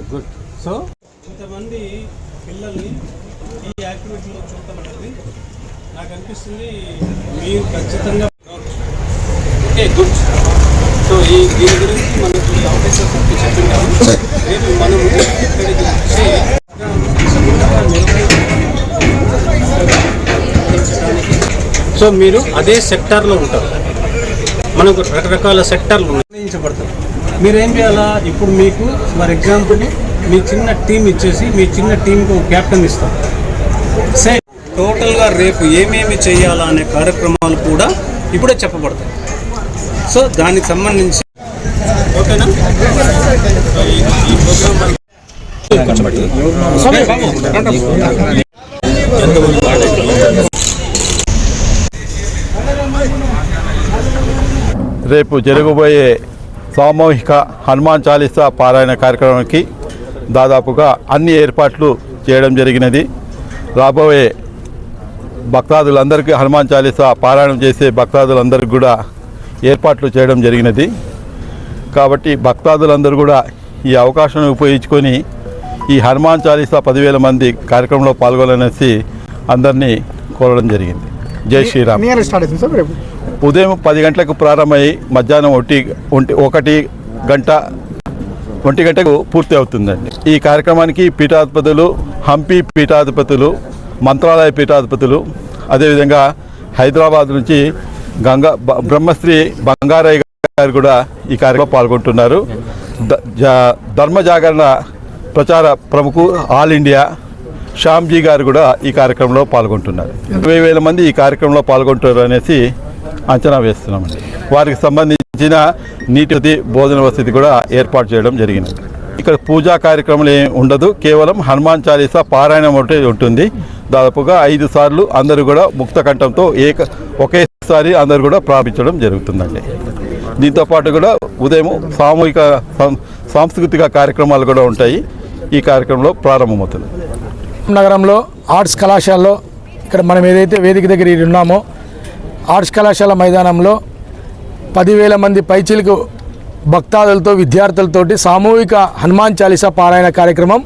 Good. So కొంతమంది పిల్లల్ని ఈ యాక్టివిటీలో చూడటం అనేది నాకు అనిపిస్తుంది మీరు ఖచ్చితంగా ఓకే గుడ్. సో దీని గురించి మనకి ఆఫీసర్ చెప్పింటాము. రేపు మనము ఇక్కడికి వచ్చి సో మీరు అదే సెక్టార్లో ఉంటారు. మనకు రకరకాల సెక్టార్లు నిర్ణయించబడతారు. మీరేం చేయాలా? ఇప్పుడు మీకు ఫర్ ఎగ్జాంపుల్ మీ చిన్న టీం ఇచ్చేసి మీ చిన్న టీంకి ఒక క్యాప్టెన్ ఇస్తాం. సే టోటల్గా రేపు ఏమేమి చేయాలా అనే కార్యక్రమాలు కూడా ఇప్పుడే చెప్పబడతాయి. సో దానికి సంబంధించి ఓకేనా ఈ ప్రోగ్రామ్ రేపు జరగబోయే సామూహిక హనుమాన్ చాలీసా పారాయణ కార్యక్రమానికి దాదాపుగా అన్ని ఏర్పాట్లు చేయడం జరిగినది. రాబోయే భక్తాదులందరికీ హనుమాన్ చాలీసా పారాయణం చేసే భక్తాదులందరికీ కూడా ఏర్పాట్లు చేయడం జరిగినది. కాబట్టి భక్తాదులందరూ కూడా ఈ అవకాశాన్ని ఉపయోగించుకొని ఈ హనుమాన్ చాలీసా 10,000 మంది కార్యక్రమంలో పాల్గొనాలనేసి అందరినీ కోరడం జరిగింది. జై శ్రీరామ్. ఉదయం 10 గంటలకు ప్రారంభమై మధ్యాహ్నం 1 గంటకు పూర్తి అవుతుందండి. ఈ కార్యక్రమానికి పీఠాధిపతులు, హంపి పీఠాధిపతులు, మంత్రాలయ పీఠాధిపతులు, అదేవిధంగా హైదరాబాద్ నుంచి బ్రహ్మశ్రీ బంగారయ్య గారు కూడా ఈ కార్యక్రమంలో పాల్గొంటున్నారు. ధర్మ జాగరణ ప్రచార ప్రముఖు ఆల్ ఇండియా శ్యామ్జీ గారు కూడా ఈ కార్యక్రమంలో పాల్గొంటున్నారు. 20,000 మంది ఈ కార్యక్రమంలో పాల్గొంటారు అనేసి అంచనా వేస్తున్నామండి. వారికి సంబంధించిన నీటి వసతి, భోజన వసతి కూడా ఏర్పాటు చేయడం జరిగింది. ఇక్కడ పూజా కార్యక్రమం ఏమి ఉండదు. కేవలం హనుమాన్ చాలీసా పారాయణం ఒకటి ఉంటుంది. దాదాపుగా 5 సార్లు అందరూ కూడా ముక్త కంఠంతో ఒకేసారి అందరూ కూడా ప్రారంభించడం జరుగుతుందండి. దీంతో పాటు కూడా ఉదయం సామూహిక సాంస్కృతిక కార్యక్రమాలు కూడా ఉంటాయి. ఈ కార్యక్రమంలో ప్రారంభమవుతుంది. నగరంలో ఆర్ట్స్ కళాశాలలో ఇక్కడ మనం ఏదైతే వేదిక దగ్గర ఉన్నామో ఆర్ట్స్ కళాశాల మైదానంలో 10,000 మంది పైచిలకు భక్తాదులతో విద్యార్థులతోటి సామూహిక హనుమాన్ చాలీసా పారాయణ కార్యక్రమం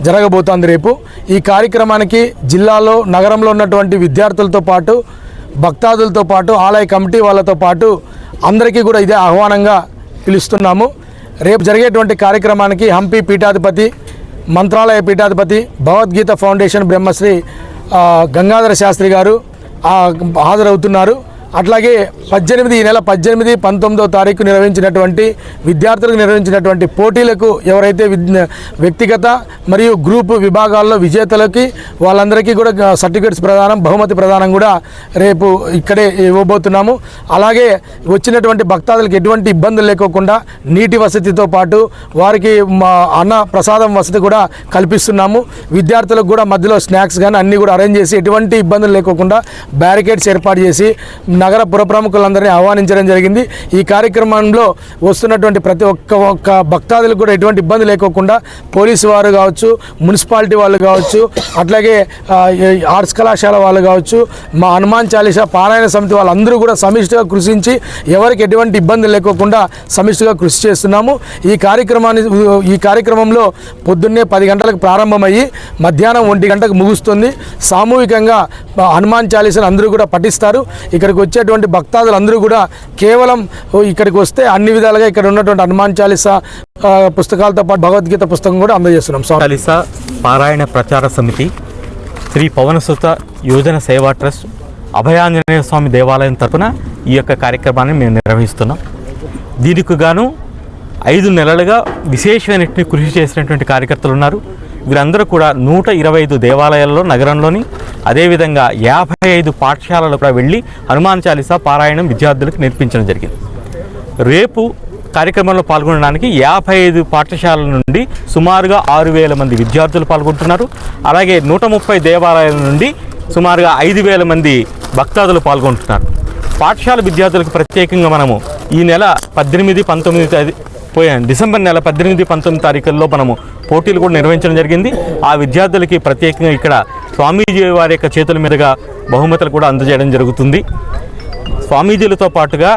జరగబోతోంది రేపు. ఈ కార్యక్రమానికి జిల్లాలో నగరంలో ఉన్నటువంటి విద్యార్థులతో పాటు భక్తాదులతో పాటు ఆలయ కమిటీ వాళ్ళతో పాటు అందరికీ కూడా ఇదే ఆహ్వానంగా పిలుస్తున్నాము. రేపు జరిగేటువంటి కార్యక్రమానికి హంపి పీఠాధిపతి, మంత్రాలయ పీఠాధిపతి, భగవద్గీత ఫౌండేషన్ బ్రహ్మశ్రీ గంగాధర శాస్త్రి గారు హాజరవుతున్నారు. అట్లాగే ఈ నెల 18, 19వ తారీఖు నిర్వహించినటువంటి విద్యార్థులకు నిర్వహించినటువంటి పోటీలకు ఎవరైతే వ్యక్తిగత మరియు గ్రూప్ విభాగాల్లో విజేతలకి వాళ్ళందరికీ కూడా సర్టిఫికేట్స్ ప్రదానం, బహుమతి ప్రదానం కూడా రేపు ఇక్కడే ఇవ్వబోతున్నాము. అలాగే వచ్చినటువంటి భక్తాదులకు ఎటువంటి ఇబ్బందులు లేకోకుండా నీటి వసతితో పాటు వారికి అన్న ప్రసాదం వసతి కూడా కల్పిస్తున్నాము. విద్యార్థులకు కూడా మధ్యలో స్నాక్స్ కానీ అన్నీ కూడా అరేంజ్ చేసి ఎటువంటి ఇబ్బందులు లేకోకుండా బ్యారికేడ్స్ ఏర్పాటు చేసి నగర పుర ప్రముఖులందరినీ ఆహ్వానించడం జరిగింది. ఈ కార్యక్రమంలో వస్తున్నటువంటి ప్రతి ఒక్క భక్తాదులకు కూడా ఎటువంటి ఇబ్బంది లేకోకుండా పోలీసు వారు కావచ్చు, మున్సిపాలిటీ వాళ్ళు కావచ్చు, అట్లాగే ఆర్ట్స్ కళాశాల వాళ్ళు కావచ్చు, మా హనుమాన్ చాలీసా పారాయణ సమితి వాళ్ళందరూ కూడా సమిష్టిగా కృషించి ఎవరికి ఎటువంటి ఇబ్బంది లేకోకుండా సమిష్టిగా కృషి చేస్తున్నాము. ఈ కార్యక్రమంలో పొద్దున్నే 10 గంటలకు ప్రారంభమయ్యి మధ్యాహ్నం 1 గంటకు ముగుస్తుంది. సామూహికంగా హనుమాన్ చాలీసాను అందరూ కూడా పఠిస్తారు. ఇక్కడికి వచ్చేటువంటి భక్తాదులందరూ కూడా కేవలం ఇక్కడికి వస్తే అన్ని విధాలుగా ఇక్కడ ఉన్నటువంటి హనుమాన్ చాలీసా పుస్తకాలతో పాటు భగవద్గీత పుస్తకం కూడా అందజేస్తున్నాం. చాలీసా పారాయణ ప్రచార సమితి, శ్రీ పవనసుత యోజన సేవా ట్రస్ట్, అభయాంజనేయ స్వామి దేవాలయం తరపున ఈ యొక్క కార్యక్రమాన్ని మేము నిర్వహిస్తున్నాం. దీనికి గాను 5 నెలలుగా విశేషమైనటువంటి కృషి చేసినటువంటి కార్యకర్తలు ఉన్నారు. వీరందరూ కూడా 125 దేవాలయాల్లో నగరంలోని, అదేవిధంగా 55 పాఠశాలలకు కూడా వెళ్ళి హనుమాన్ చాలీసా పారాయణం విద్యార్థులకు నేర్పించడం జరిగింది. రేపు కార్యక్రమంలో పాల్గొనడానికి 55 పాఠశాలల నుండి సుమారుగా 6,000 మంది విద్యార్థులు పాల్గొంటున్నారు. అలాగే 130 దేవాలయాల నుండి సుమారుగా 5,000 మంది భక్తాదులు పాల్గొంటున్నారు. పాఠశాల విద్యార్థులకు ప్రత్యేకంగా మనము ఈ నెల 18, 19 డిసెంబర్ నెల 18, 19 తారీఖుల్లో మనము పోటీలు కూడా నిర్వహించడం జరిగింది. ఆ విద్యార్థులకి ప్రత్యేకంగా ఇక్కడ స్వామీజీ వారి యొక్క చేతుల మీదుగా బహుమతులు కూడా అందజేయడం జరుగుతుంది. స్వామీజీలతో పాటుగా